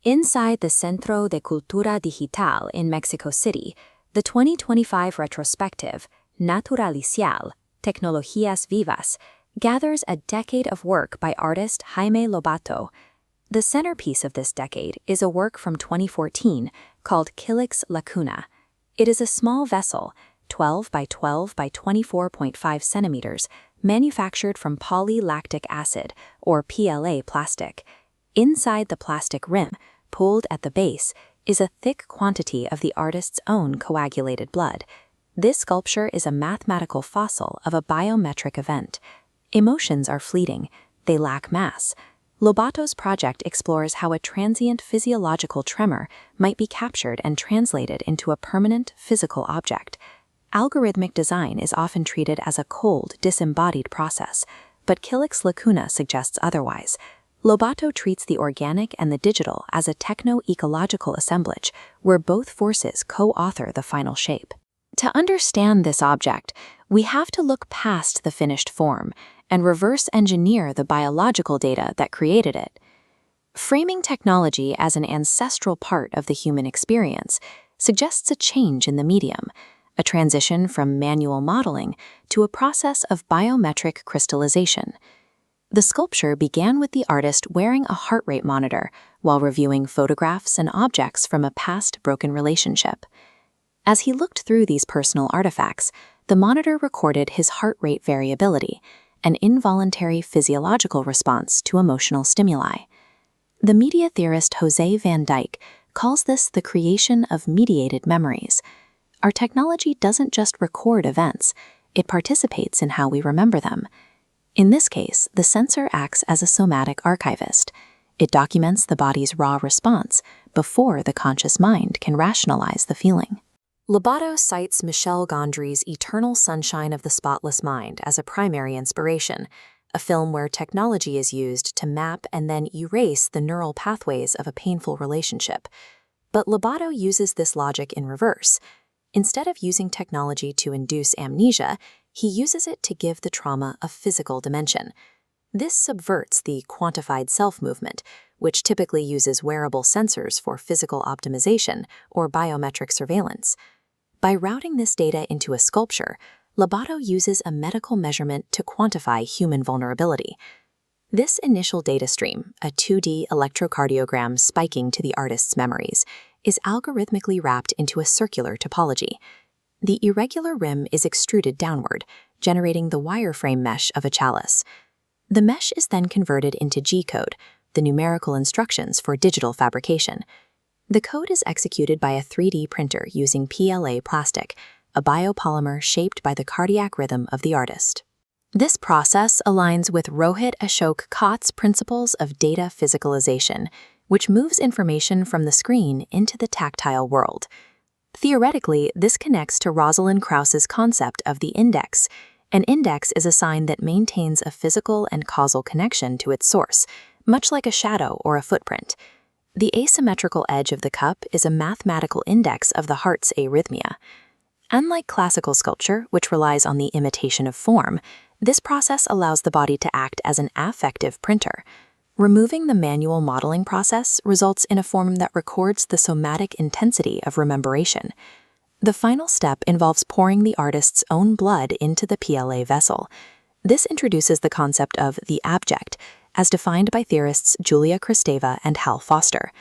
Inside the Centro de Cultura Digital in Mexico City, the 2025 retrospective, Naturalicial, Tecnologías Vivas, gathers a decade of work by artist Jaime Lobato. The centerpiece of this decade is a work from 2014 called Kilix Lacuna. It is a small vessel, 12 by 12 by 24.5 centimeters, manufactured from polylactic acid, or PLA plastic. Inside the plastic rim, pulled at the base, is a thick quantity of the artist's own coagulated blood. This sculpture is a mathematical fossil of a biometric event. Emotions are fleeting, they lack mass. Lobato's project explores how a transient physiological tremor might be captured and translated into a permanent physical object. Algorithmic design is often treated as a cold, disembodied process, but Kilix Lacuna suggests otherwise. Lobato treats the organic and the digital as a techno-ecological assemblage, where both forces co-author the final shape. To understand this object, we have to look past the finished form and reverse engineer the biological data that created it. Framing technology as an ancestral part of the human experience suggests a change in the medium, a transition from manual modeling to a process of biometric crystallization. The sculpture began with the artist wearing a heart rate monitor while reviewing photographs and objects from a past broken relationship. As he looked through these personal artifacts, the monitor recorded his heart rate variability, an involuntary physiological response to emotional stimuli. The media theorist Jose Van Dyke calls this the creation of mediated memories. Our technology doesn't just record events, it participates in how we remember them. In this case, the sensor acts as a somatic archivist. It documents the body's raw response before the conscious mind can rationalize the feeling. Lobato cites Michel Gondry's Eternal Sunshine of the Spotless Mind as a primary inspiration, a film where technology is used to map and then erase the neural pathways of a painful relationship. But Lobato uses this logic in reverse. Instead of using technology to induce amnesia, he uses it to give the trauma a physical dimension. This subverts the quantified self movement, which typically uses wearable sensors for physical optimization or biometric surveillance. By routing this data into a sculpture, Lobato uses a medical measurement to quantify human vulnerability. This initial data stream, a 2D electrocardiogram spiking to the artist's memories, is algorithmically wrapped into a circular topology. The irregular rim is extruded downward, generating the wireframe mesh of a chalice. The mesh is then converted into G-code, the numerical instructions for digital fabrication. The code is executed by a 3D printer using PLA plastic, a biopolymer shaped by the cardiac rhythm of the artist. This process aligns with Rohit Ashok Kott's principles of data physicalization, which moves information from the screen into the tactile world. Theoretically, this connects to Rosalind Krauss's concept of the index. An index is a sign that maintains a physical and causal connection to its source, much like a shadow or a footprint. The asymmetrical edge of the cup is a mathematical index of the heart's arrhythmia. Unlike classical sculpture, which relies on the imitation of form, this process allows the body to act as an affective printer. Removing the manual modeling process results in a form that records the somatic intensity of rememberation. The final step involves pouring the artist's own blood into the PLA vessel. This introduces the concept of the abject, as defined by theorists Julia Kristeva and Hal Foster.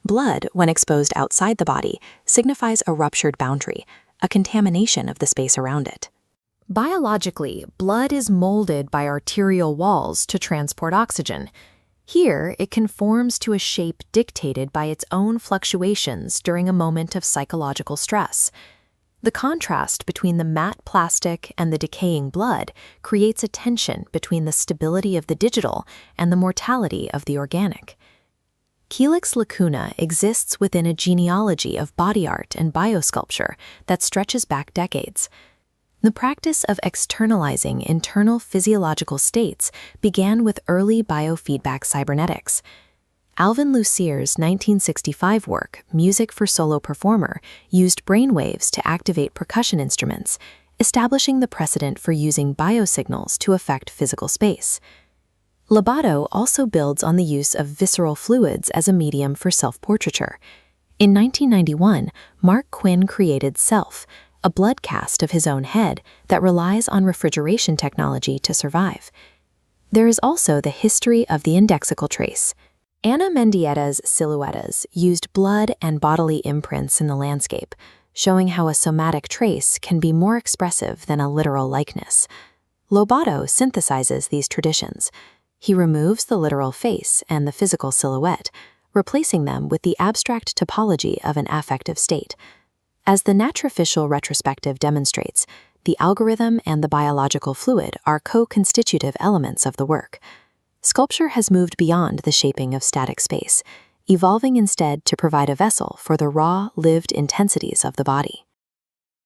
Blood, when exposed outside the body, signifies a ruptured boundary, a contamination of the space around it. Biologically, blood is molded by arterial walls to transport oxygen. Here, it conforms to a shape dictated by its own fluctuations during a moment of psychological stress. The contrast between the matte plastic and the decaying blood creates a tension between the stability of the digital and the mortality of the organic. Kilix Lacuna exists within a genealogy of body art and biosculpture that stretches back decades. The practice of externalizing internal physiological states began with early biofeedback cybernetics. Alvin Lucier's 1965 work, Music for Solo Performer, used brainwaves to activate percussion instruments, establishing the precedent for using biosignals to affect physical space. Lobato also builds on the use of visceral fluids as a medium for self-portraiture. In 1991, Mark Quinn created Self, a blood cast of his own head that relies on refrigeration technology to survive. There is also the history of the indexical trace. Ana Mendieta's silhouettes used blood and bodily imprints in the landscape, showing how a somatic trace can be more expressive than a literal likeness. Lobato synthesizes these traditions. He removes the literal face and the physical silhouette, replacing them with the abstract topology of an affective state. As the Naturoficial retrospective demonstrates, the algorithm and the biological fluid are co-constitutive elements of the work. Sculpture has moved beyond the shaping of static space, evolving instead to provide a vessel for the raw, lived intensities of the body.